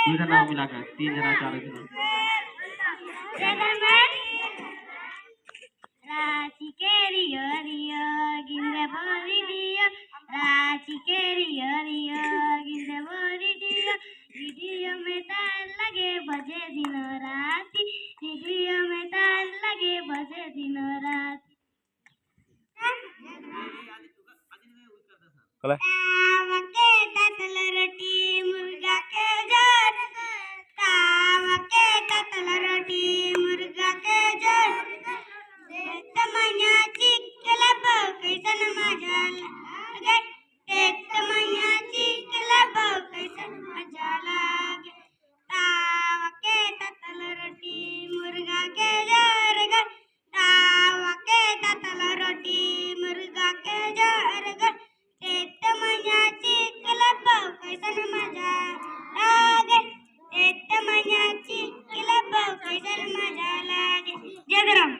दूजा नाम मिलाकर 3 जना 4 जना। राची के रियो रियो गिंदे बोरी दियो राची के रियो रियो गिंदे बोरी दियो वीडियो में तार लगे बजे दिन राती वीडियो में तार लगे बजे दिन राती तावा के ततल रोटी मुर्गा के जोर तावा के ततल रोटी मुर्गा के जोर तमन्याची क्लब कैसन मजा लागे तमन्याची क्लब कैसन मजा लागे तावा के ततल रोटी मुर्गा के जोर तावा के ततल रोटी मुर्गा के जोर तमन्याची क्लब कैसन मजा लागे तमन्याची क्लब कैसन मजा लागे जय राम।